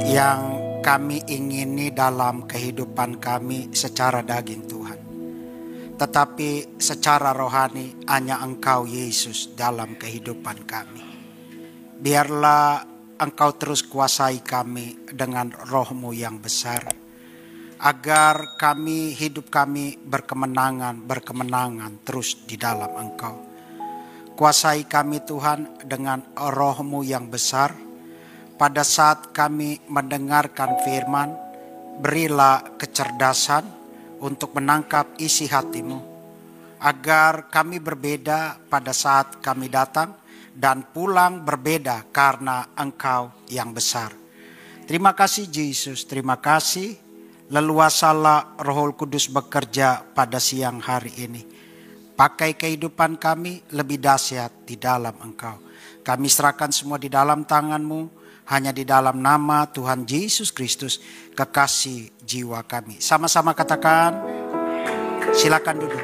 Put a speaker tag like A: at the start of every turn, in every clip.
A: yang kami ingini dalam kehidupan kami secara daging Tuhan. Tetapi secara rohani hanya Engkau Yesus dalam kehidupan kami. Biarlah Engkau terus kuasai kami dengan roh-Mu yang besar. Agar hidup kami berkemenangan terus di dalam Engkau. Kuasai kami Tuhan dengan roh-Mu yang besar. Pada saat kami mendengarkan firman, berilah kecerdasan untuk menangkap isi hati-Mu. Agar kami berbeda pada saat kami datang dan pulang berbeda karena Engkau yang besar. Terima kasih Yesus, terima kasih. Leluasalah Roh Kudus bekerja pada siang hari ini. Pakai kehidupan kami lebih dahsyat di dalam Engkau. Kami serahkan semua di dalam tangan-Mu. Hanya di dalam nama Tuhan Yesus Kristus, kekasih jiwa kami. Sama-sama katakan, silakan duduk.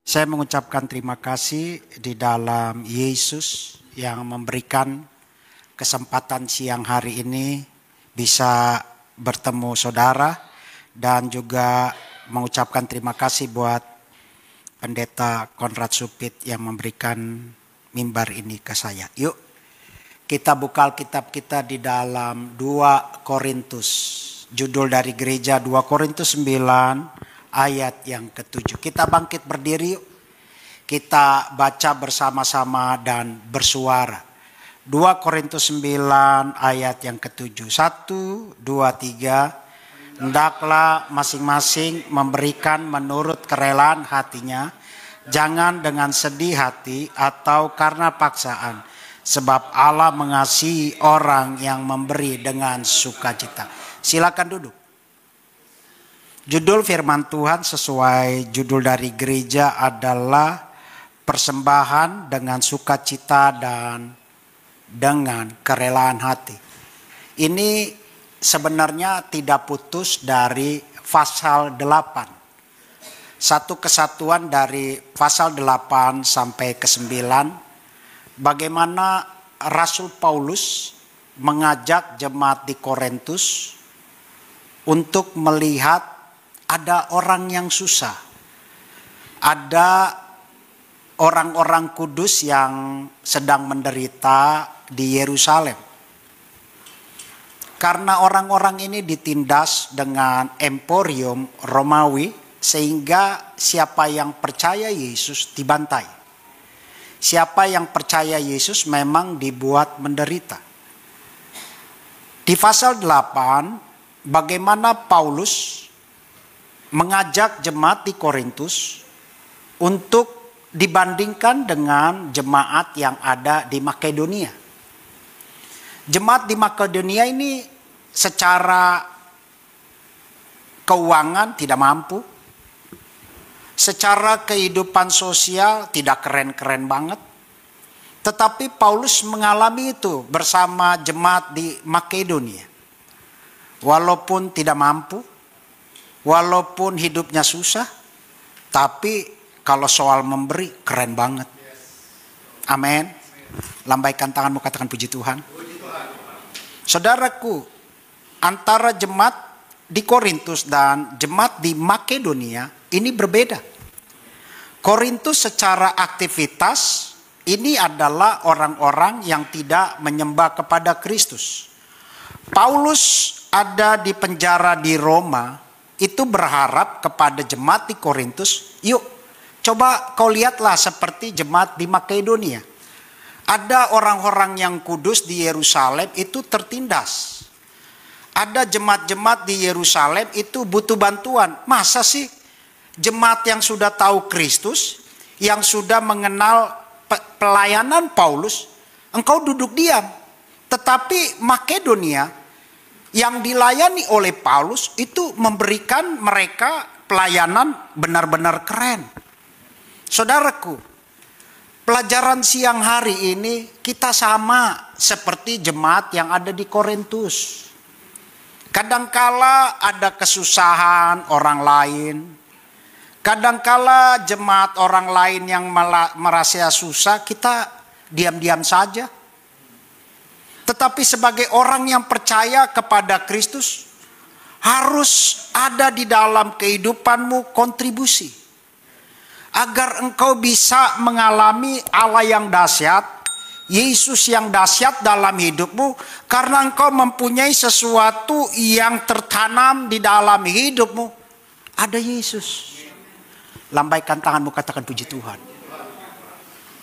A: Saya mengucapkan terima kasih di dalam Yesus yang memberikan kesempatan siang hari ini bisa bertemu saudara. Dan juga mengucapkan terima kasih buat Pendeta Konrad Supit yang memberikan mimbar ini ke saya. Yuk kita buka Alkitab kita di dalam 2 Korintus. Judul dari gereja 2 Korintus 9 ayat yang ke-7. Kita bangkit berdiri yuk. Kita baca bersama-sama dan bersuara. 2 Korintus 9 ayat yang ke-7. 1, 2, 3. Hendaklah masing-masing memberikan menurut kerelaan hatinya, jangan dengan sedih hati atau karena paksaan, sebab Allah mengasihi orang yang memberi dengan sukacita. Silakan duduk. Judul firman Tuhan sesuai judul dari gereja adalah persembahan dengan sukacita dan dengan kerelaan hati. Ini sebenarnya tidak putus dari pasal 8. Satu kesatuan dari pasal 8 sampai ke 9. Bagaimana Rasul Paulus mengajak jemaat di Korintus untuk melihat ada orang yang susah. Ada orang-orang kudus yang sedang menderita di Yerusalem. Karena orang-orang ini ditindas dengan emporium Romawi sehingga siapa yang percaya Yesus dibantai. Siapa yang percaya Yesus memang dibuat menderita. Di pasal 8 bagaimana Paulus mengajak jemaat di Korintus untuk dibandingkan dengan jemaat yang ada di Makedonia. Jemaat di Makedonia ini secara keuangan tidak mampu. Secara kehidupan sosial tidak keren-keren banget. Tetapi Paulus mengalami itu bersama jemaat di Makedonia. Walaupun tidak mampu, walaupun hidupnya susah, tapi kalau soal memberi keren banget. Amin. Lambaikan tanganmu, katakan puji Tuhan. Saudaraku, antara jemaat di Korintus dan jemaat di Makedonia ini berbeda. Korintus secara aktivitas ini adalah orang-orang yang tidak menyembah kepada Kristus. Paulus ada di penjara di Roma, itu berharap kepada jemaat di Korintus, yuk coba kau lihatlah seperti jemaat di Makedonia. Ada orang-orang yang kudus di Yerusalem itu tertindas. Ada jemaat-jemaat di Yerusalem itu butuh bantuan. Masa sih jemaat yang sudah tahu Kristus, yang sudah mengenal pelayanan Paulus, engkau duduk diam. Tetapi Makedonia yang dilayani oleh Paulus itu memberikan mereka pelayanan benar-benar keren. Saudaraku, pelajaran siang hari ini kita sama seperti jemaat yang ada di Korintus. Kadangkala ada kesusahan orang lain, Kadangkala jemaat orang lain yang merasa susah, kita diam-diam saja. Tetapi sebagai orang yang percaya kepada Kristus, harus ada di dalam kehidupanmu kontribusi. Agar engkau bisa mengalami Allah yang dahsyat, Yesus yang dahsyat dalam hidupmu. Karena engkau mempunyai sesuatu yang tertanam di dalam hidupmu. Ada Yesus. Lambaikan tanganmu, katakan puji Tuhan.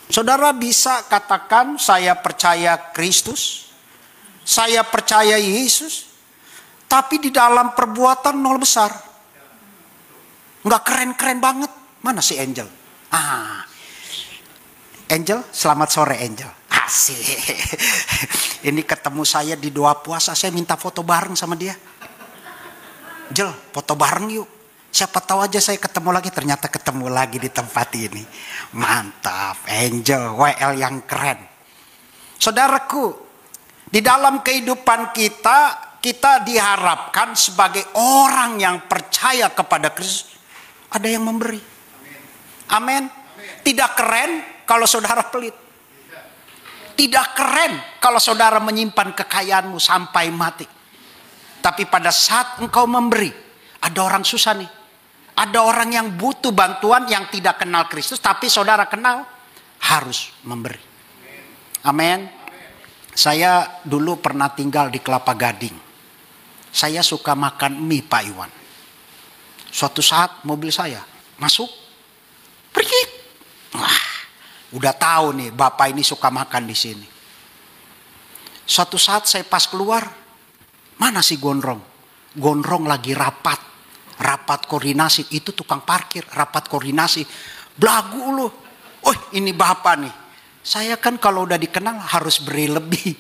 A: Saudara bisa katakan, saya percaya Kristus, saya percaya Yesus, tapi di dalam perbuatan nol besar. Nggak keren-keren banget. Mana si Angel? Angel, selamat sore Angel. Asik. Ini ketemu saya di doa puasa, saya minta foto bareng sama dia. Angel, foto bareng yuk. Siapa tahu aja saya ketemu lagi, ternyata ketemu lagi di tempat ini. Mantap, Angel, WL yang keren. Saudaraku, di dalam kehidupan kita diharapkan sebagai orang yang percaya kepada Kristus, ada yang memberi. Amin. Tidak keren kalau saudara pelit. Tidak keren kalau saudara menyimpan kekayaanmu sampai mati. Tapi pada saat engkau memberi, ada orang susah nih. Ada orang yang butuh bantuan yang tidak kenal Kristus, tapi saudara kenal, harus memberi. Amin. Saya dulu pernah tinggal di Kelapa Gading. Saya suka makan mie Pak Iwan. Suatu saat mobil saya masuk, pergi. Wah, udah tahu nih bapak ini suka makan di sini. Suatu saat saya pas keluar, mana si Gondrong? Gondrong lagi rapat koordinasi. Itu tukang parkir, rapat koordinasi. Belagu lu. Oh, ini bapak nih. Saya kan kalau udah dikenal harus beri lebih.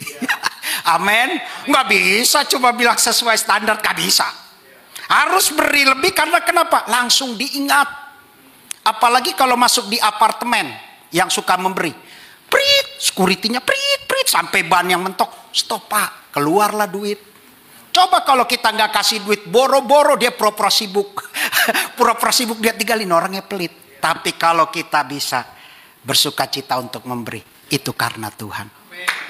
A: Amin. Nggak bisa cuma bilang sesuai standar, nggak bisa. Harus beri lebih karena kenapa? Langsung diingat. Apalagi kalau masuk di apartemen yang suka memberi. Prit, security-nya prit, sampai ban yang mentok. Stop Pak, keluarlah duit. Coba kalau kita nggak kasih duit, boro-boro dia pura-pura sibuk. Pura-pura sibuk dia tinggalin, orangnya pelit. Tapi kalau kita bisa bersuka cita untuk memberi, itu karena Tuhan.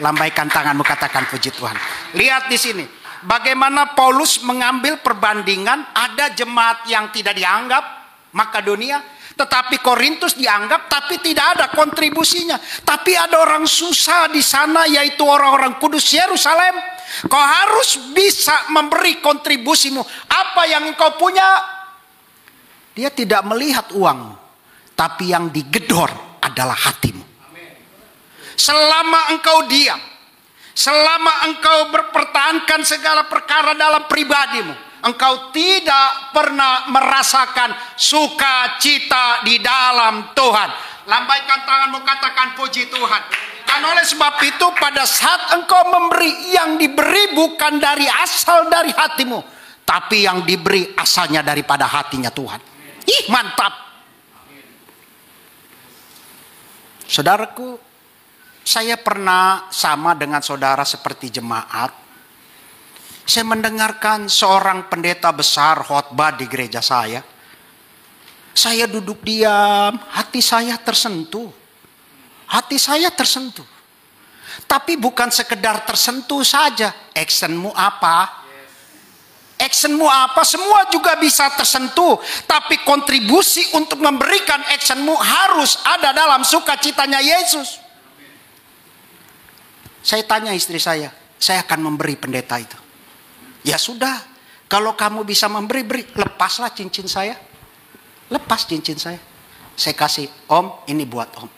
A: Lambaikan tanganmu, katakan puji Tuhan. Lihat di sini, bagaimana Paulus mengambil perbandingan. Ada jemaat yang tidak dianggap, Makedonia, tetapi Korintus dianggap, tapi tidak ada kontribusinya. Tapi ada orang susah di sana, yaitu orang-orang kudus Yerusalem. Kau harus bisa memberi kontribusimu. Apa yang engkau punya, dia tidak melihat uangmu, tapi yang digedor adalah hatimu. Selama engkau diam, selama engkau berpertahankan segala perkara dalam pribadimu, engkau tidak pernah merasakan sukacita di dalam Tuhan. Lambaikan tanganmu, katakan puji Tuhan. Dan oleh sebab itu pada saat engkau memberi, yang diberi bukan asal dari hatimu, tapi yang diberi asalnya daripada hatinya Tuhan. Ih, mantap. Saudaraku, saya pernah sama dengan saudara seperti jemaat. Saya mendengarkan seorang pendeta besar khotbah di gereja saya. Saya duduk diam, hati saya tersentuh. Hati saya tersentuh. Tapi bukan sekedar tersentuh saja. Actionmu apa? Actionmu apa? Semua juga bisa tersentuh. Tapi kontribusi untuk memberikan actionmu harus ada dalam sukacitanya Yesus. Saya tanya istri saya akan memberi pendeta itu. Ya sudah, kalau kamu bisa memberi, beri. Lepaslah cincin saya. Lepas cincin saya. Saya kasih, Om, ini buat Om.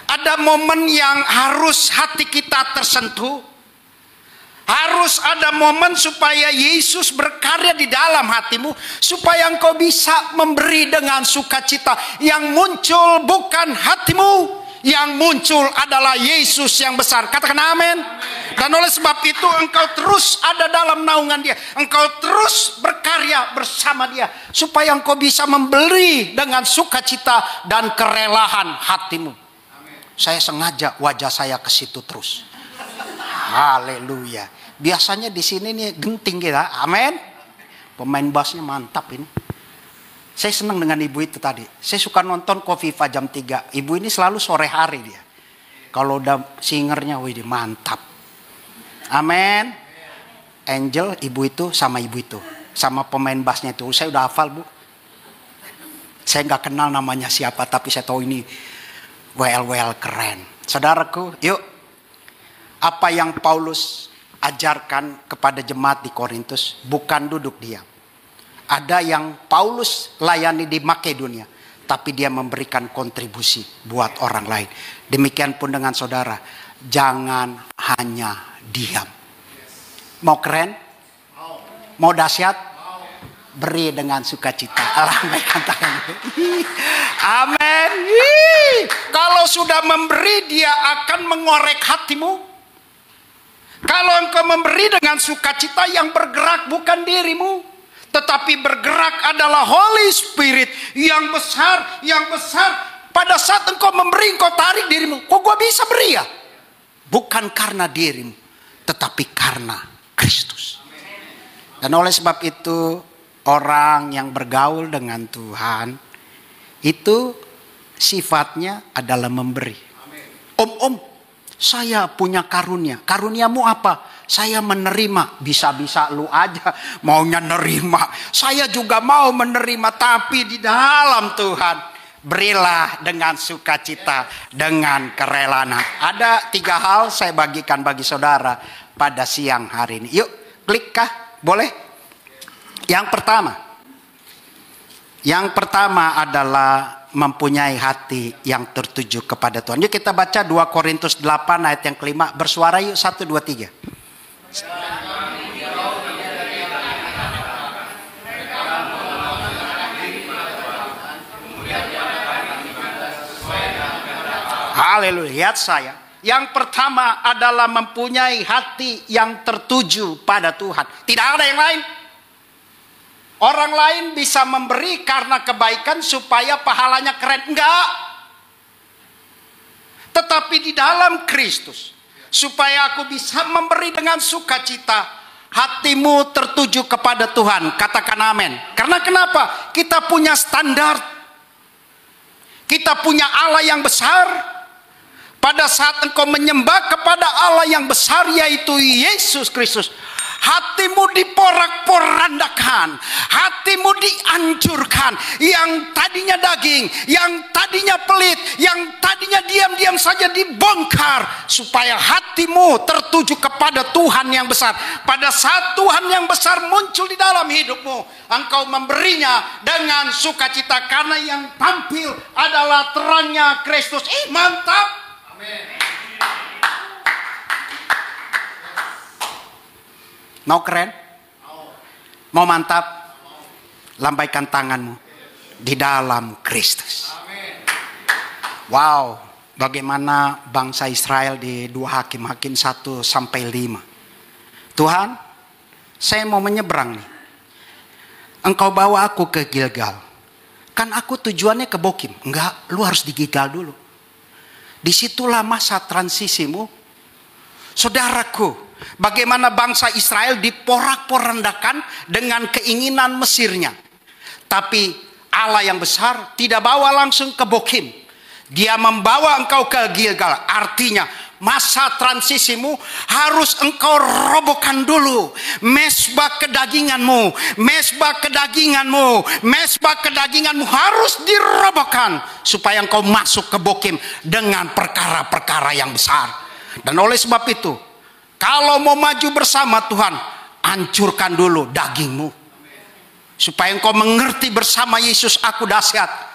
A: Ada momen yang harus hati kita tersentuh. Harus ada momen supaya Yesus berkarya di dalam hatimu. Supaya engkau bisa memberi dengan sukacita. Yang muncul bukan hatimu. Yang muncul adalah Yesus yang besar. Katakan amin. Dan oleh sebab itu engkau terus ada dalam naungan dia. Engkau terus berkarya bersama dia. Supaya engkau bisa memberi dengan sukacita dan kerelahan hatimu. Saya sengaja wajah saya ke situ terus. Haleluya. Biasanya di sini nih genting kita. Amin. Pemain bassnya mantap ini. Saya senang dengan ibu itu tadi. Saya suka nonton Kofifa jam 3. Ibu ini selalu sore hari dia. Kalau udah singernya, wih mantap. Amin. Angel, ibu itu sama ibu itu. Sama pemain bassnya itu. Saya udah hafal, Bu. Saya nggak kenal namanya siapa, tapi saya tahu ini well keren. Saudaraku, yuk. Apa yang Paulus ajarkan kepada jemaat di Korintus bukan duduk diam. Ada yang Paulus layani di Makedonia, tapi dia memberikan kontribusi buat orang lain. Demikian pun dengan saudara, jangan hanya diam. Mau keren? Mau dahsyat? Beri dengan sukacita. Lambaikan tangan. Amin. Kalau sudah memberi, dia akan mengorek hatimu. Kalau engkau memberi dengan sukacita, yang bergerak bukan dirimu, tetapi bergerak adalah Holy Spirit yang besar, yang besar. Pada saat engkau memberi, engkau tarik dirimu. Kok gua bisa beri ya? Bukan karena dirimu, tetapi karena Kristus. Dan oleh sebab itu, orang yang bergaul dengan Tuhan, itu sifatnya adalah memberi. Om, saya punya karunia. Karuniamu apa? Saya menerima. Bisa-bisa lu aja maunya nerima. Saya juga mau menerima. Tapi di dalam Tuhan, berilah dengan sukacita, dengan kerelaan. Ada 3 hal saya bagikan bagi saudara pada siang hari ini. Yuk, klik kah? Boleh? Yang pertama adalah mempunyai hati yang tertuju kepada Tuhan. Yuk kita baca 2 Korintus 8 ayat yang kelima. Bersuara yuk, 1, 2, 3. Haleluya. Lihat saya. Yang pertama adalah mempunyai hati yang tertuju pada Tuhan. Tidak ada yang lain. Orang lain bisa memberi karena kebaikan supaya pahalanya keren. Enggak. Tetapi di dalam Kristus, supaya aku bisa memberi dengan sukacita, hatimu tertuju kepada Tuhan. Katakan amin. Karena kenapa? Kita punya standar. Kita punya Allah yang besar. Pada saat engkau menyembah kepada Allah yang besar, yaitu Yesus Kristus, hatimu diporak-porandakan, hatimu dihancurkan. Yang tadinya daging, yang tadinya pelit, yang tadinya diam-diam saja dibongkar, supaya hatimu tertuju kepada Tuhan yang besar. Pada saat Tuhan yang besar muncul di dalam hidupmu, engkau memberinya dengan sukacita, karena yang tampil adalah terangnya Kristus. Mantap. Mau keren? Mau mantap? Lambaikan tanganmu di dalam Kristus. Wow, bagaimana bangsa Israel di 2 Hakim 1 sampai 5. Tuhan, saya mau menyeberang nih. Engkau bawa aku ke Gilgal. Kan aku tujuannya ke Bokim. Enggak, lu harus di Gilgal dulu. Disitulah masa transisimu. Saudaraku, bagaimana bangsa Israel diporak-porandakan dengan keinginan Mesirnya. Tapi Allah yang besar tidak bawa langsung ke Bokim. Dia membawa engkau ke Gilgal. Artinya masa transisimu harus engkau robohkan dulu. Mesbah kedaginganmu, mesbah kedaginganmu, mesbah kedaginganmu harus dirobohkan, supaya engkau masuk ke Bokim dengan perkara-perkara yang besar. Dan oleh sebab itu, kalau mau maju bersama Tuhan, hancurkan dulu dagingmu, supaya engkau mengerti bersama Yesus aku dahsyat.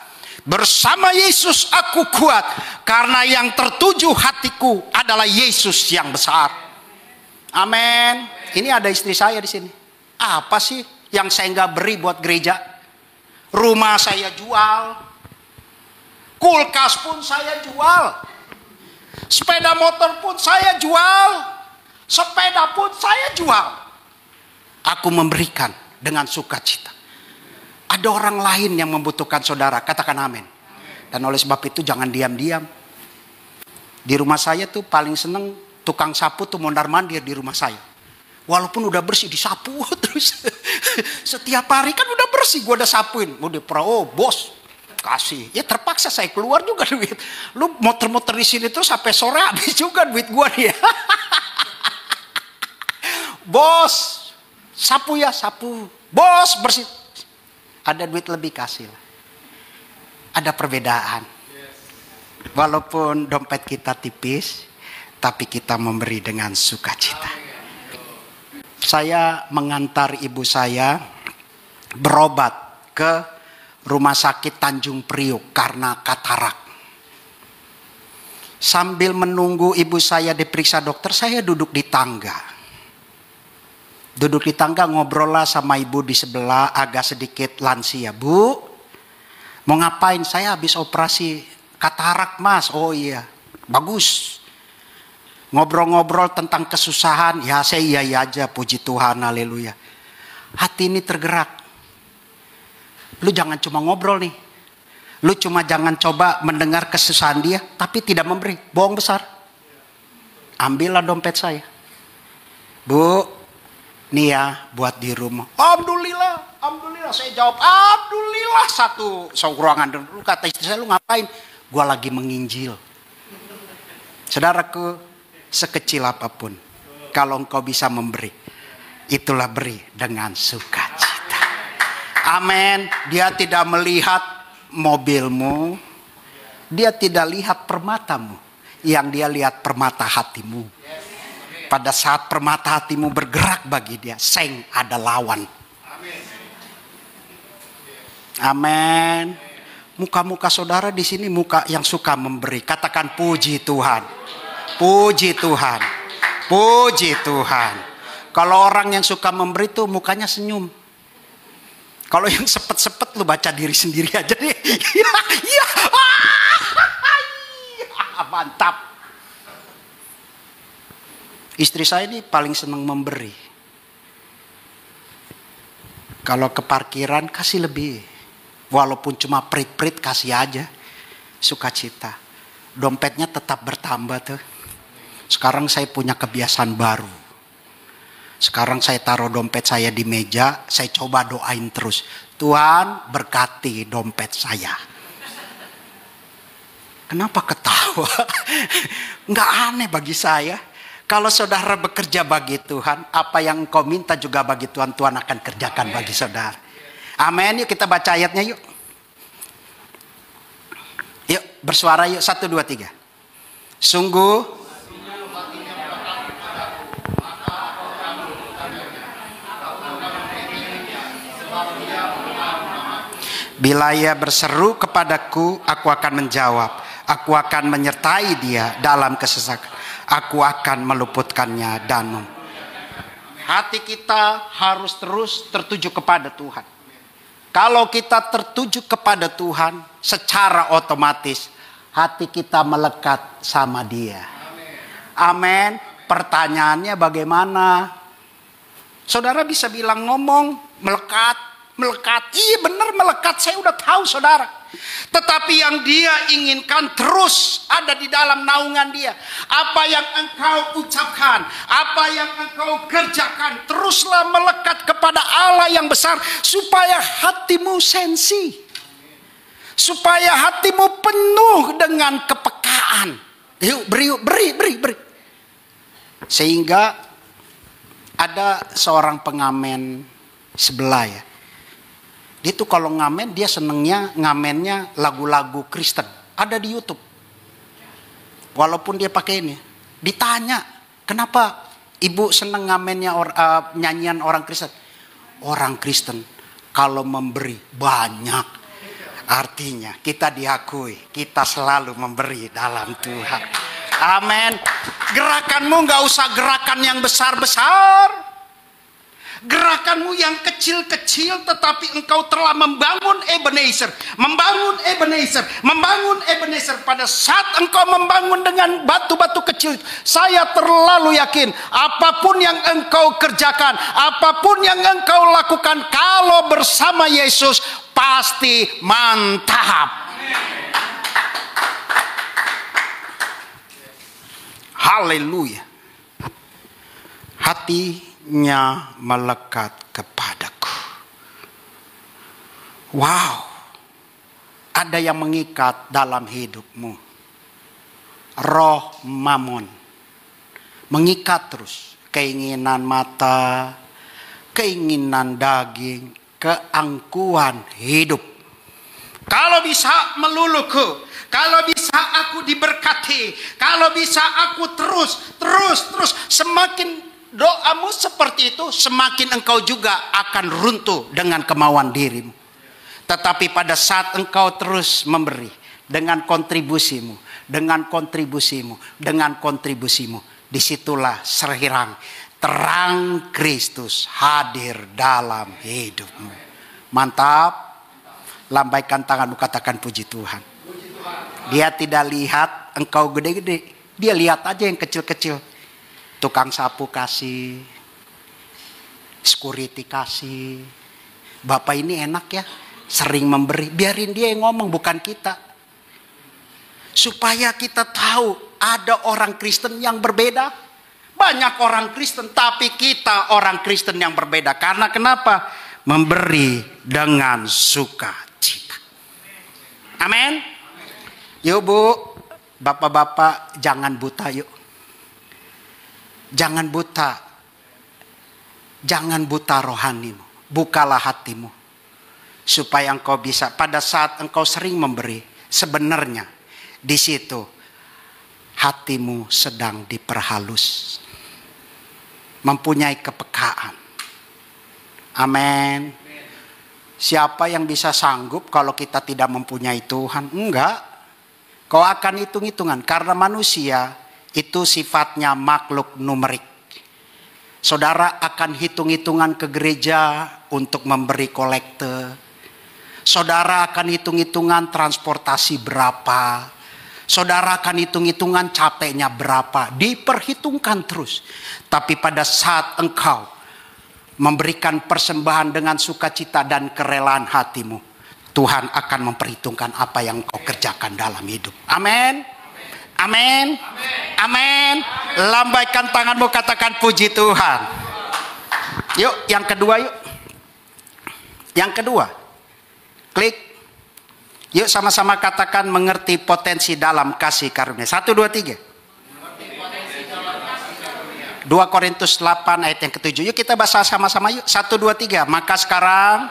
A: Bersama Yesus aku kuat, karena yang tertuju hatiku adalah Yesus yang besar. Amin. Ini ada istri saya di sini. Apa sih yang saya nggak beri buat gereja? Rumah saya jual, kulkas pun saya jual, sepeda motor pun saya jual, sepeda pun saya jual. Aku memberikan dengan sukacita. Ada orang lain yang membutuhkan saudara. Katakan amin. Dan oleh sebab itu jangan diam-diam. Di rumah saya tuh paling seneng tukang sapu tuh mondar-mandir di rumah saya. Walaupun udah bersih, disapu terus. Setiap hari kan udah bersih, gue udah sapuin. Mau oh bos, kasih. Ya terpaksa saya keluar juga duit. Lu muter-muter di sini terus sampai sore habis juga duit gue nih. Bos, sapu ya, sapu. Bos, bersih. Ada duit lebih, kasih lah. Ada perbedaan. Walaupun dompet kita tipis, tapi kita memberi dengan sukacita. Saya mengantar ibu saya berobat ke rumah sakit Tanjung Priok karena katarak. Sambil menunggu ibu saya diperiksa dokter, saya duduk di tangga. Duduk di tangga, ngobrol lah sama ibu di sebelah, agak sedikit lansia. Bu, mau ngapain? Saya habis operasi katarak mas. Oh iya, bagus. Ngobrol-ngobrol tentang kesusahan. Ya saya iya aja, puji Tuhan, haleluya. Hati ini tergerak. Lu jangan cuma ngobrol nih. Lu cuma jangan coba mendengar kesusahan dia, tapi tidak memberi. Bohong besar. Ambillah dompet saya. Bu, nih ya buat di rumah. Alhamdulillah, alhamdulillah. Saya jawab, alhamdulillah. Satu ruangan dulu. Kata istri saya, lu ngapain? Gua lagi menginjil. Saudaraku, sekecil apapun, kalau engkau bisa memberi, itulah beri dengan sukacita. Amin. Dia tidak melihat mobilmu, dia tidak lihat permatamu, yang dia lihat permata hatimu. Pada saat permata hatimu bergerak bagi dia, seng ada lawan. Amin. Muka-muka saudara di sini muka yang suka memberi. Katakan puji Tuhan. Puji Tuhan. Puji Tuhan. Kalau orang yang suka memberi tuh mukanya senyum. Kalau yang sepet-sepet lu baca diri sendiri aja deh. Iya. Mantap. Istri saya ini paling senang memberi. Kalau ke parkiran kasih lebih. Walaupun cuma prit-prit kasih aja. Sukacita. Dompetnya tetap bertambah tuh. Sekarang saya punya kebiasaan baru. Sekarang saya taruh dompet saya di meja, saya coba doain terus. Tuhan berkati dompet saya. Kenapa ketawa? Nggak aneh bagi saya. Kalau saudara bekerja bagi Tuhan, apa yang kau minta juga bagi Tuhan, Tuhan akan kerjakan bagi saudara. Amin. Yuk kita baca ayatnya yuk. Yuk bersuara yuk. 1, 2, 3. Sungguh bila ia berseru kepadaku, aku akan menjawab. Aku akan menyertai dia dalam kesesakan. Aku akan meluputkannya dan hati kita harus terus tertuju kepada Tuhan. Kalau kita tertuju kepada Tuhan, secara otomatis hati kita melekat sama dia. Amin. Pertanyaannya bagaimana? Saudara bisa bilang ngomong melekat. Melekat, iya benar melekat, saya udah tahu saudara. Tetapi yang dia inginkan terus ada di dalam naungan dia. Apa yang engkau ucapkan, apa yang engkau kerjakan, teruslah melekat kepada Allah yang besar. Supaya hatimu sensi. Supaya hatimu penuh dengan kepekaan. Yuk beri. Sehingga ada seorang pengamen sebelah ya. Dia tuh kalau ngamen, dia senengnya ngamennya lagu-lagu Kristen. Ada di YouTube. Walaupun dia pakai ini. Ditanya, kenapa ibu seneng ngamennya nyanyian orang Kristen? Orang Kristen kalau memberi banyak. Artinya kita diakui, kita selalu memberi dalam Tuhan. Amin. Gerakanmu gak usah gerakan yang besar-besar. Gerakanmu yang kecil-kecil, tetapi engkau telah membangun Ebenezer. Membangun Ebenezer. Pada saat engkau membangun dengan batu-batu kecil, saya terlalu yakin apapun yang engkau kerjakan, apapun yang engkau lakukan, kalau bersama Yesus pasti mantap. Haleluya. Hatinya melekat kepadaku. Wow, ada yang mengikat dalam hidupmu. Roh mamon. Mengikat terus. Keinginan mata, keinginan daging, keangkuhan hidup. Kalau bisa meluluhku, kalau bisa aku diberkati, kalau bisa aku terus. Semakin doamu seperti itu, semakin engkau juga akan runtuh dengan kemauan dirimu. Tetapi pada saat engkau terus memberi dengan kontribusimu, disitulah terang Kristus hadir dalam hidupmu. Mantap. Lambaikan tanganmu, katakan puji Tuhan. Dia tidak lihat engkau gede-gede, dia lihat aja yang kecil-kecil. Tukang sapu kasih, security kasih. Bapak ini enak ya, sering memberi. Biarin dia yang ngomong, bukan kita. Supaya kita tahu ada orang Kristen yang berbeda. Banyak orang Kristen, tapi kita orang Kristen yang berbeda. Karena kenapa? Memberi dengan sukacita. Amin. Yuk bu, bapak-bapak jangan buta yuk. Jangan buta rohanimu. Bukalah hatimu. Supaya engkau bisa, pada saat engkau sering memberi, sebenarnya di situ hatimu sedang diperhalus. Mempunyai kepekaan. Amin. Siapa yang bisa sanggup kalau kita tidak mempunyai Tuhan? Enggak. Kau akan hitung-hitungan. Karena manusia itu sifatnya makhluk numerik. Saudara akan hitung-hitungan ke gereja untuk memberi kolekte. Saudara akan hitung-hitungan transportasi berapa. Saudara akan hitung-hitungan capeknya berapa. Diperhitungkan terus. Tapi pada saat engkau memberikan persembahan dengan sukacita dan kerelaan hatimu, Tuhan akan memperhitungkan apa yang kau kerjakan dalam hidup. Amin. Amin. Amin. Lambaikan tanganmu, katakan puji Tuhan. Yuk, yang kedua yuk. Yang kedua. Klik. Yuk sama-sama katakan mengerti potensi dalam kasih karunia. 1, 2, 3. 2 Korintus 8 ayat yang ke-7. Yuk kita bahas sama-sama yuk. 1, 2, 3. Maka sekarang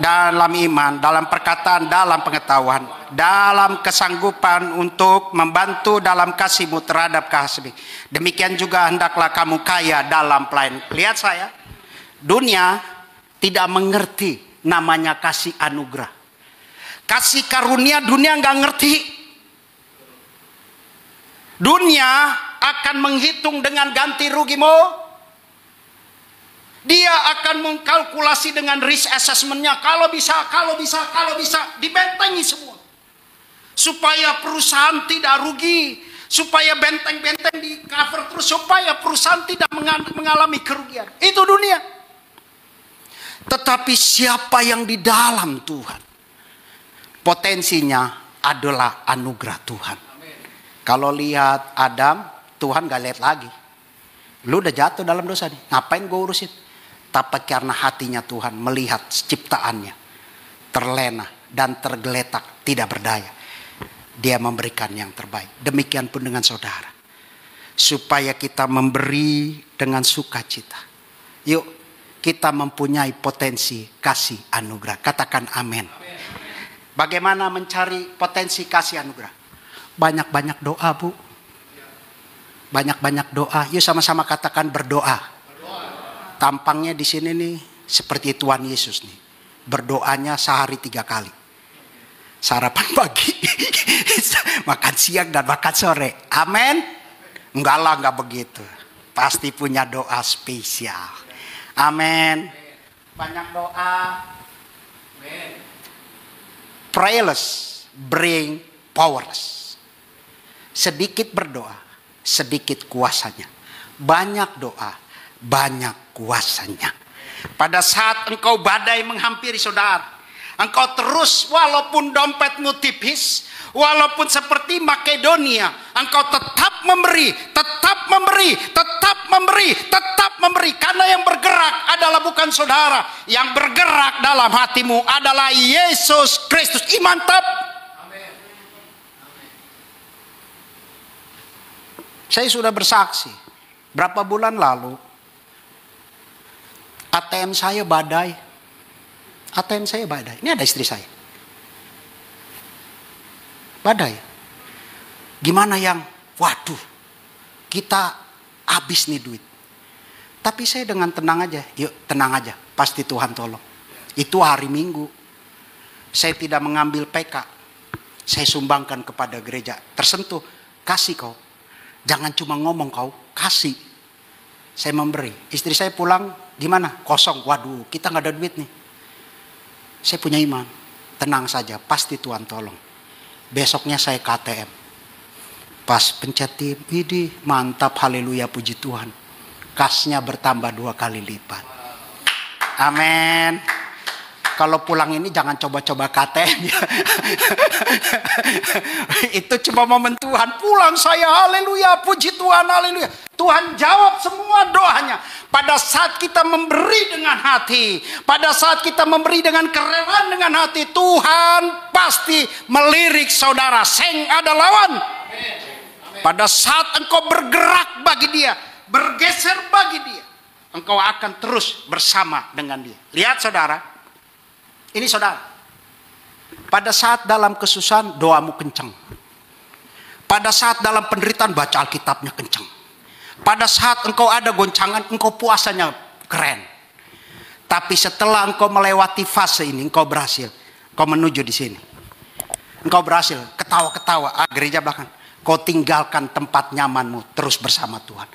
A: dalam iman, dalam perkataan, dalam pengetahuan, dalam kesanggupan untuk membantu dalam kasihmu terhadap kasih. Demikian juga hendaklah kamu kaya dalam pelayanan. Lihat saya, dunia tidak mengerti namanya kasih anugerah. Kasih karunia dunia nggak ngerti. Dunia akan menghitung dengan ganti rugimu. Dia akan mengkalkulasi dengan risk assessment-nya. Kalau bisa, dibentengi semua. Supaya perusahaan tidak rugi. Supaya benteng-benteng di cover terus. Supaya perusahaan tidak mengalami kerugian. Itu dunia. Tetapi siapa yang di dalam Tuhan? Potensinya adalah anugerah Tuhan. Kalau lihat Adam, Tuhan gak lihat lagi. Lu udah jatuh dalam dosa nih. Ngapain gue urusin? Tapi karena hatinya Tuhan melihat ciptaannya terlena dan tergeletak, tidak berdaya. Dia memberikan yang terbaik. Demikian pun dengan saudara. Supaya kita memberi dengan sukacita. Yuk kita mempunyai potensi kasih anugerah. Katakan amin. Bagaimana mencari potensi kasih anugerah? Banyak-banyak doa bu. Banyak-banyak doa. Yuk sama-sama katakan berdoa. Tampangnya di sini nih seperti Tuhan Yesus nih. Berdoanya sehari 3 kali. Sarapan pagi, makan siang dan makan sore. Amin. Enggak lah, enggak begitu. Pasti punya doa spesial. Amin. Banyak doa. Prayerless bring powerless. Sedikit berdoa, sedikit kuasanya. Banyak doa, banyak kuasanya. Pada saat engkau badai menghampiri saudara, Engkau terus, walaupun dompetmu tipis, walaupun seperti Makedonia, engkau tetap memberi, tetap memberi, tetap memberi, tetap memberi. Karena yang bergerak adalah bukan saudara, yang bergerak dalam hatimu adalah Yesus Kristus. Mantap. Saya sudah bersaksi, berapa bulan lalu ATM saya badai. ATM saya badai. Ini ada istri saya. Badai. Gimana yang, waduh, kita habis nih duit. Tapi saya dengan tenang aja, yuk tenang aja, pasti Tuhan tolong. Itu hari Minggu. Saya tidak mengambil PK. Saya sumbangkan kepada gereja. Tersentuh, kasih kau. Jangan cuma ngomong kau, kasih. Saya memberi. Istri saya pulang, gimana? Kosong. Waduh, kita nggak ada duit nih. Saya punya iman. Tenang saja, pasti Tuhan tolong. Besoknya saya ke ATM. Pas pencet tim, ini mantap, haleluya, puji Tuhan. Kasnya bertambah 2 kali lipat. Amin. Kalau pulang ini jangan coba-coba KTM ya. Itu cuma momen Tuhan. Pulang saya, haleluya, puji Tuhan, haleluya. Tuhan jawab semua doanya. Pada saat kita memberi dengan hati, pada saat kita memberi dengan kerelaan dengan hati, Tuhan pasti melirik saudara. Seng ada lawan. Pada saat engkau bergerak bagi dia, bergeser bagi dia, engkau akan terus bersama dengan dia. Lihat saudara, ini saudara, pada saat dalam kesusahan doamu kencang. Pada saat dalam penderitaan baca Alkitabnya kencang. Pada saat engkau ada goncangan, engkau puasanya keren. Tapi setelah engkau melewati fase ini, engkau berhasil. Engkau menuju di sini. Engkau berhasil, ketawa-ketawa, gereja bahkan. Kau tinggalkan tempat nyamanmu, terus bersama Tuhan.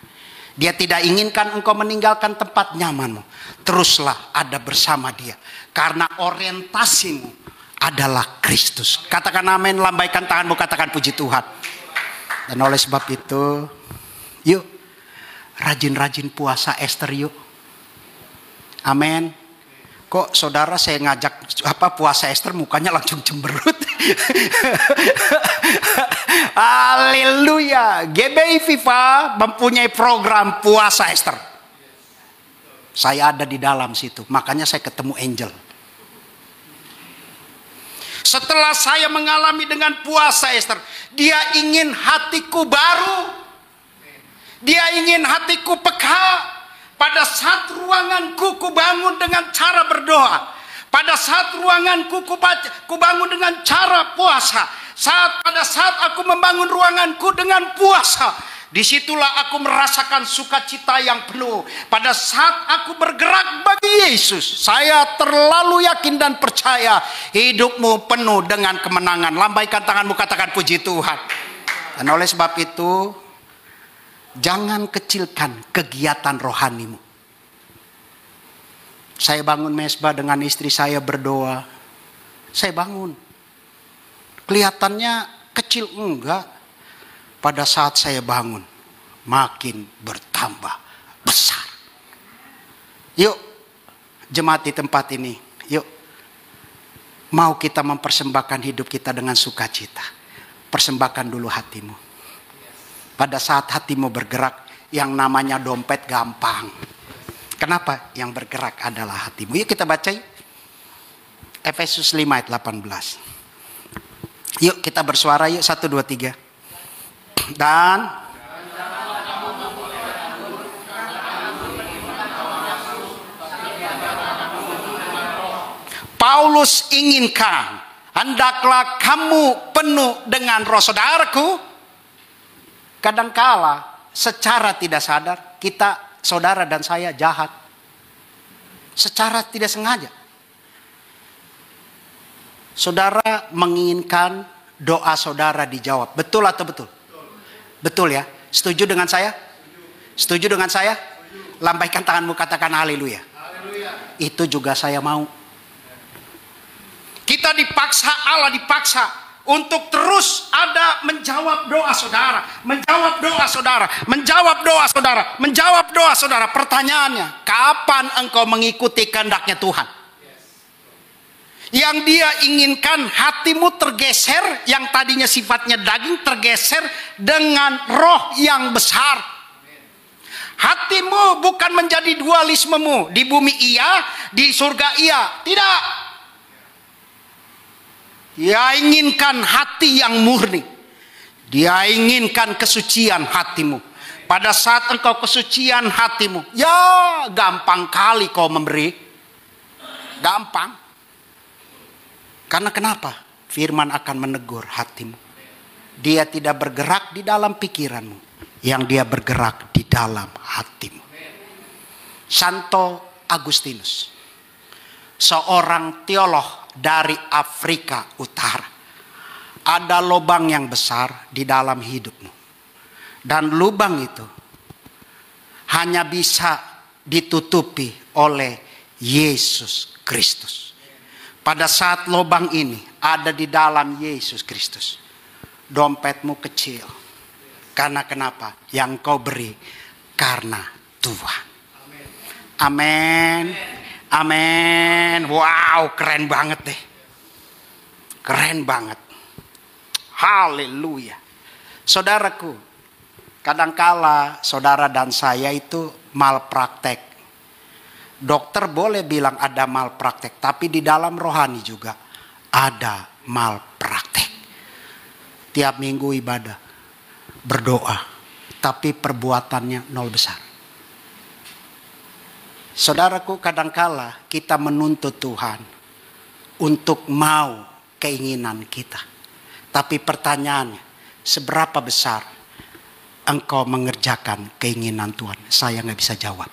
A: Dia tidak inginkan engkau meninggalkan tempat nyamanmu. Teruslah ada bersama dia. Karena orientasimu adalah Kristus. Katakan amin, lambaikan tanganmu, katakan puji Tuhan. Dan oleh sebab itu, yuk rajin-rajin puasa Ester yuk. Amin. Kok saudara saya ngajak puasa Ester mukanya langsung cemberut. Haleluya. GBI FIFA mempunyai program puasa Ester. Saya ada di dalam situ, makanya saya ketemu Angel. Setelah saya mengalami dengan puasa Ester, dia ingin hatiku baru. Dia ingin hatiku peka. Pada saat ruanganku kubangun dengan cara berdoa. Pada saat ruanganku kubangun dengan cara puasa. Pada saat aku membangun ruanganku dengan puasa, disitulah aku merasakan sukacita yang penuh. Pada saat aku bergerak bagi Yesus, saya terlalu yakin dan percaya hidupmu penuh dengan kemenangan. Lambaikan tanganmu, katakan puji Tuhan. Dan oleh sebab itu, jangan kecilkan kegiatan rohanimu. Saya bangun mesbah dengan istri saya berdoa. Saya bangun. Kelihatannya kecil, enggak. Pada saat saya bangun, makin bertambah besar. Yuk, jemaat di tempat ini. Yuk, mau kita mempersembahkan hidup kita dengan sukacita. Persembahkan dulu hatimu. Pada saat hatimu bergerak, yang namanya dompet gampang. Kenapa? Yang bergerak adalah hatimu. Yuk kita baca Efesus 5 ayat 18. Yuk kita bersuara yuk, 1, 2, 3. Dan Paulus inginkan, hendaklah kamu penuh dengan roh. Saudaraku, kadangkala secara tidak sadar kita, saudara dan saya, jahat. Secara tidak sengaja. Saudara menginginkan doa saudara dijawab. Betul atau betul? Betul ya? Setuju dengan saya? Setuju dengan saya? Lambaikan tanganmu, katakan haleluya. Itu juga saya mau. Kita dipaksa, Allah dipaksa untuk terus ada menjawab doa saudara, menjawab doa saudara, menjawab doa saudara, menjawab doa saudara. Pertanyaannya, kapan engkau mengikuti kehendaknya Tuhan? Yang dia inginkan hatimu tergeser, yang tadinya sifatnya daging tergeser dengan roh yang besar. Hatimu bukan menjadi dualismemu, di bumi iya, di surga iya. Tidak. Dia inginkan hati yang murni. Dia inginkan kesucian hatimu. Pada saat engkau kesucian hatimu, ya gampang kali kau memberi. Gampang. Karena kenapa? Firman akan menegur hatimu. Dia tidak bergerak di dalam pikiranmu, yang dia bergerak di dalam hatimu. Santo Agustinus, seorang teolog dari Afrika Utara. Ada lubang yang besar di dalam hidupmu. Dan lubang itu hanya bisa ditutupi oleh Yesus Kristus. Pada saat lubang ini ada di dalam Yesus Kristus, dompetmu kecil. Karena kenapa? Yang kau beri karena Tuhan. Amin. Amin. Wow, keren banget deh. Keren banget. Haleluya. Saudaraku, kadangkala saudara dan saya itu malpraktek. Dokter boleh bilang ada malpraktek, tapi di dalam rohani juga ada malpraktek. Tiap minggu ibadah, berdoa, tapi perbuatannya nol besar. Saudaraku, kadangkala kita menuntut Tuhan untuk mau keinginan kita. Tapi pertanyaannya, seberapa besar engkau mengerjakan keinginan Tuhan? Saya nggak bisa jawab.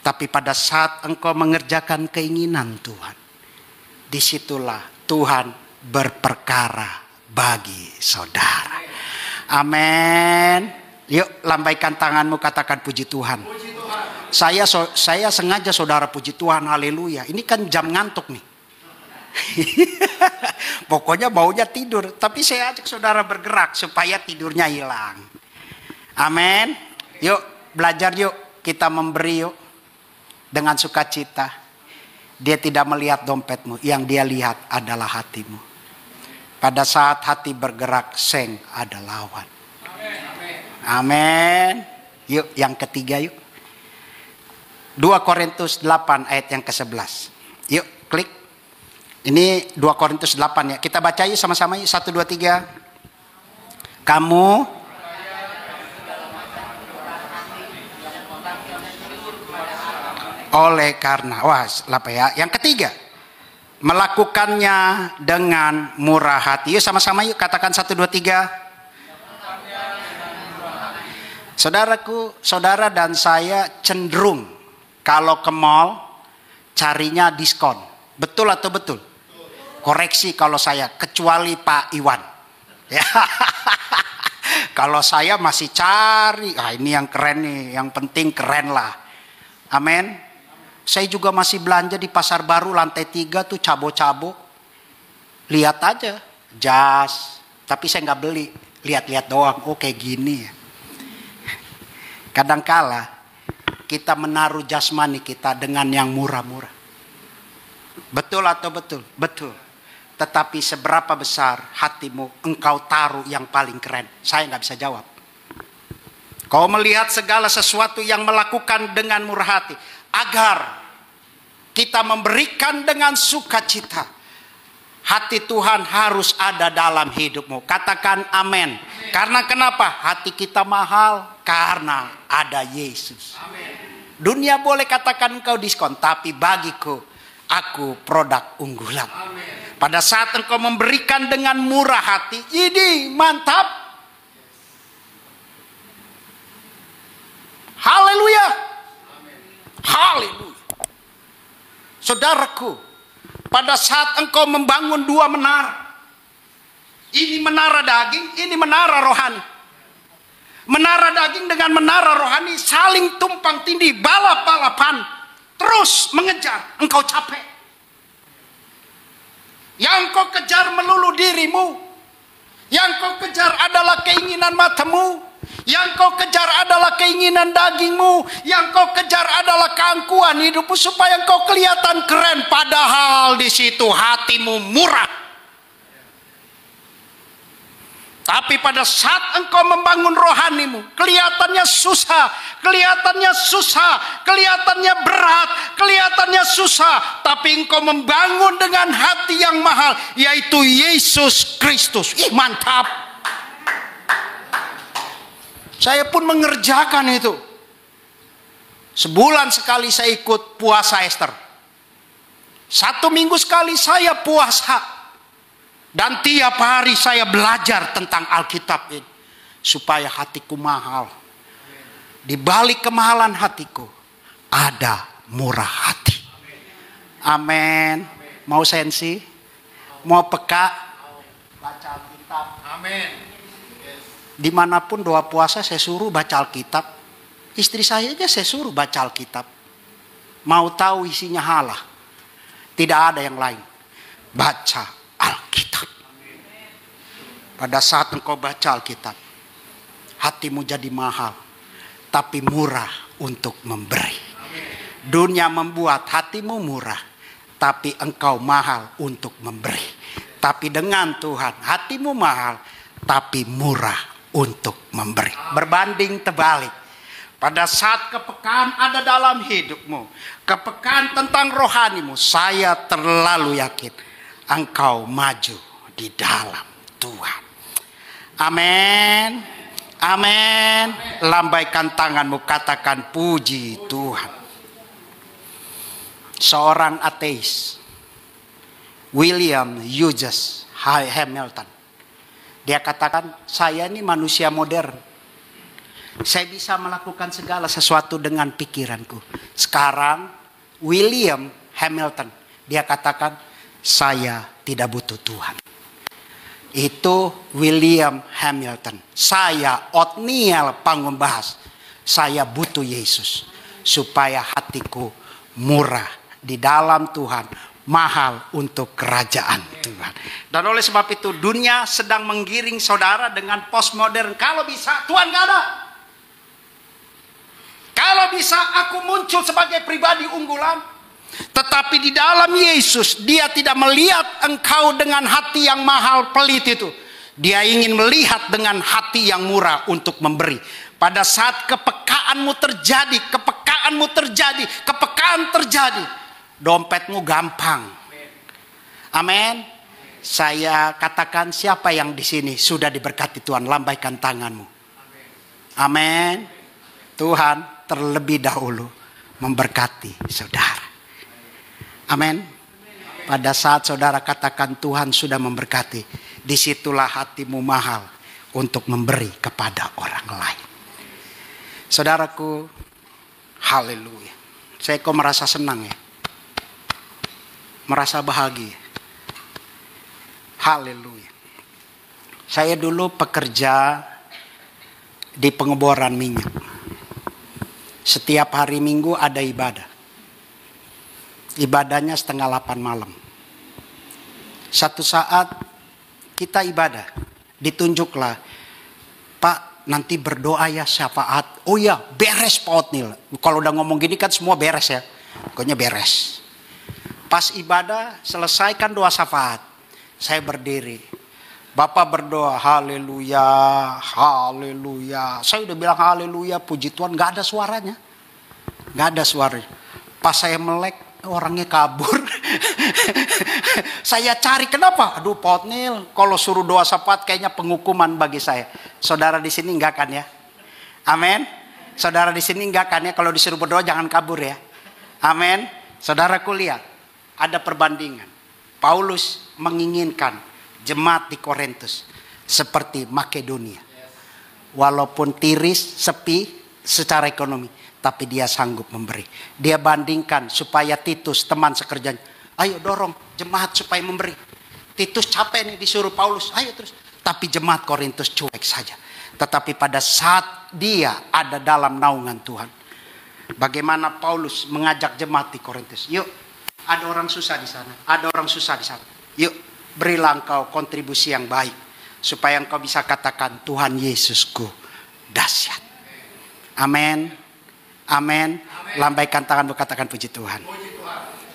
A: Tapi pada saat engkau mengerjakan keinginan Tuhan, disitulah Tuhan berperkara bagi saudara. Amin. Yuk lambaikan tanganmu, katakan puji Tuhan. Puji Tuhan. Saya sengaja saudara puji Tuhan, haleluya. Ini kan jam ngantuk nih. Pokoknya maunya tidur, tapi saya ajak saudara bergerak supaya tidurnya hilang. Amin. Yuk belajar yuk, kita memberi yuk. Dengan sukacita. Dia tidak melihat dompetmu, yang dia lihat adalah hatimu. Pada saat hati bergerak, seng ada lawan. Amin. Yuk yang ketiga yuk. 2 Korintus 8 ayat yang ke-11. Yuk klik. Ini 2 Korintus 8 ya. Kita baca yuk sama-sama yuk. 1, 2, 3. Kamu oleh karena, apa ya? Yang ketiga, melakukannya dengan murah hati. Yuk sama-sama yuk katakan 1, 2, 3. Saudaraku, saudara dan saya cenderung kalau ke mall carinya diskon. Betul atau betul? Koreksi kalau saya, kecuali Pak Iwan. Ya. Kalau saya masih cari, ini yang keren nih, yang penting keren lah. Amin. Saya juga masih belanja di Pasar Baru lantai 3 tuh cabo-cabo. Lihat aja, jas. Tapi saya nggak beli, lihat-lihat doang. Oh kayak gini ya. Kadangkala kita menaruh jasmani kita dengan yang murah-murah. Betul atau betul? Betul. Tetapi seberapa besar hatimu engkau taruh yang paling keren? Saya nggak bisa jawab. Kau melihat segala sesuatu yang melakukan dengan murah hati. Agar kita memberikan dengan sukacita. Hati Tuhan harus ada dalam hidupmu. Katakan amin. Karena kenapa? Hati kita mahal. Karena ada Yesus. Amen. Dunia boleh katakan engkau diskon. Tapi bagiku, aku produk unggulan. Amen. Pada saat engkau memberikan dengan murah hati. Ini mantap. Haleluya. Haleluya. Saudaraku, pada saat engkau membangun 2 menara. Ini menara daging, ini menara rohani. Menara daging dengan menara rohani saling tumpang tindih, balap-balapan. Terus mengejar, engkau capek. Yang kau kejar melulu dirimu. Yang kau kejar adalah keinginan matamu. Yang kau kejar adalah keinginan dagingmu. Yang kau kejar adalah keangkuhan hidupmu supaya kau kelihatan keren. Padahal di situ hatimu murah. Tapi pada saat engkau membangun rohanimu, kelihatannya susah, kelihatannya berat, kelihatannya susah. Tapi engkau membangun dengan hati yang mahal, yaitu Yesus Kristus. Ih, mantap. Saya pun mengerjakan itu. Sebulan sekali saya ikut puasa Ester. 1 minggu sekali saya puasa. Dan tiap hari saya belajar tentang Alkitab ini. Supaya hatiku mahal. Di balik kemahalan hatiku, ada murah hati. Amin. Mau sensi? Mau peka? Baca Alkitab. Amin. Dimanapun doa puasa saya suruh baca Alkitab. Istri saya aja saya suruh baca Alkitab. Mau tahu isinya halah. Tidak ada yang lain. Baca Alkitab. Pada saat engkau baca Alkitab, hatimu jadi mahal, tapi murah untuk memberi. Dunia membuat hatimu murah, tapi engkau mahal untuk memberi. Tapi dengan Tuhan, hatimu mahal, tapi murah untuk memberi. Berbanding terbalik. Pada saat kepekaan ada dalam hidupmu, kepekaan tentang rohanimu, saya terlalu yakin engkau maju di dalam Tuhan. Amin. Amin. Lambaikan tanganmu, katakan puji Tuhan. Seorang ateis, William Hughes Hamilton, dia katakan, saya ini manusia modern. Saya bisa melakukan segala sesuatu dengan pikiranku. Sekarang William Hamilton, dia katakan, saya tidak butuh Tuhan. Itu William Hamilton. Saya Othniel Pangumbahas. Saya butuh Yesus. Supaya hatiku murah di dalam Tuhan. Mahal untuk kerajaan Tuhan. Dan oleh sebab itu dunia sedang menggiring saudara dengan postmodern. Kalau bisa Tuhan gak ada. Kalau bisa aku muncul sebagai pribadi unggulan. Tetapi di dalam Yesus, dia tidak melihat engkau dengan hati yang mahal pelit itu. Dia ingin melihat dengan hati yang murah untuk memberi. Pada saat kepekaanmu terjadi, kepekaan terjadi, dompetmu gampang. Amin. Saya katakan, siapa yang di sini sudah diberkati Tuhan, lambaikan tanganmu. Amin. Tuhan terlebih dahulu memberkati saudara. Amin. Pada saat saudara katakan Tuhan sudah memberkati, disitulah hatimu mahal untuk memberi kepada orang lain. Saudaraku, haleluya. Saya kok merasa senang ya. Merasa bahagia. Haleluya. Saya dulu pekerja di pengeboran minyak. Setiap hari Minggu ada ibadah. Ibadahnya 7:30 malam. Satu saat kita ibadah, ditunjuklah, Pak nanti berdoa ya syafaat. Oh ya beres Pak Othniel. Kalau udah ngomong gini kan semua beres ya. Pokoknya beres. Pas ibadah selesaikan doa syafaat. Saya berdiri. Bapak berdoa haleluya, haleluya. Saya udah bilang haleluya, puji Tuhan, gak ada suaranya. Gak ada suaranya. Pas saya melek, orangnya kabur. Saya cari, kenapa? Aduh Pak Othniel, kalau suruh doa syafaat kayaknya penghukuman bagi saya. Saudara di sini enggak kan ya? Amin. Saudara di sini enggak kan ya? Kalau disuruh berdoa jangan kabur ya. Amin. Saudaraku lihat, ada perbandingan. Paulus menginginkan jemaat di Korintus seperti Makedonia. Walaupun tiris, sepi secara ekonomi, tapi dia sanggup memberi. Dia bandingkan supaya Titus teman sekerjanya, ayo dorong jemaat supaya memberi. Titus capek nih disuruh Paulus, ayo terus. Tapi jemaat Korintus cuek saja. Tetapi pada saat dia ada dalam naungan Tuhan, bagaimana Paulus mengajak jemaat di Korintus, yuk ada orang susah di sana, ada orang susah di sana. Yuk berilah engkau kontribusi yang baik supaya engkau bisa katakan Tuhan Yesusku dahsyat. Amin. Amin. Lambaikan tangan, katakan puji Tuhan.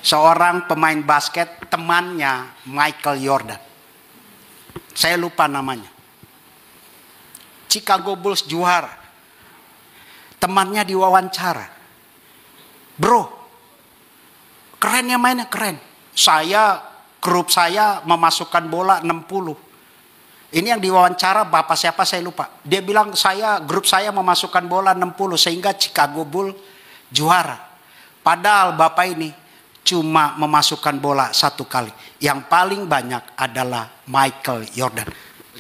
A: Seorang pemain basket, temannya Michael Jordan. Saya lupa namanya. Chicago Bulls juara. Temannya diwawancara. Bro, kerennya mainnya keren. Grup saya memasukkan bola 60. Ini yang diwawancara bapak siapa saya lupa. Dia bilang grup saya memasukkan bola 60 sehingga Chicago Bulls juara. Padahal bapak ini cuma memasukkan bola 1 kali. Yang paling banyak adalah Michael Jordan.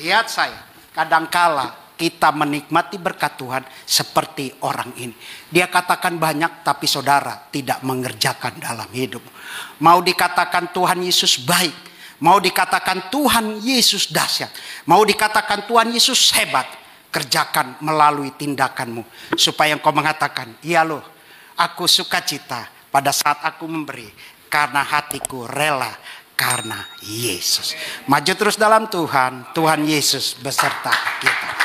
A: Lihat saya, kadangkala kita menikmati berkat Tuhan seperti orang ini. Dia katakan banyak tapi saudara tidak mengerjakan dalam hidup. Mau dikatakan Tuhan Yesus baik. Mau dikatakan Tuhan Yesus dahsyat. Mau dikatakan Tuhan Yesus hebat. Kerjakan melalui tindakanmu. Supaya engkau mengatakan, iya loh, aku sukacita pada saat aku memberi. Karena hatiku rela karena Yesus. Maju terus dalam Tuhan. Tuhan Yesus beserta kita.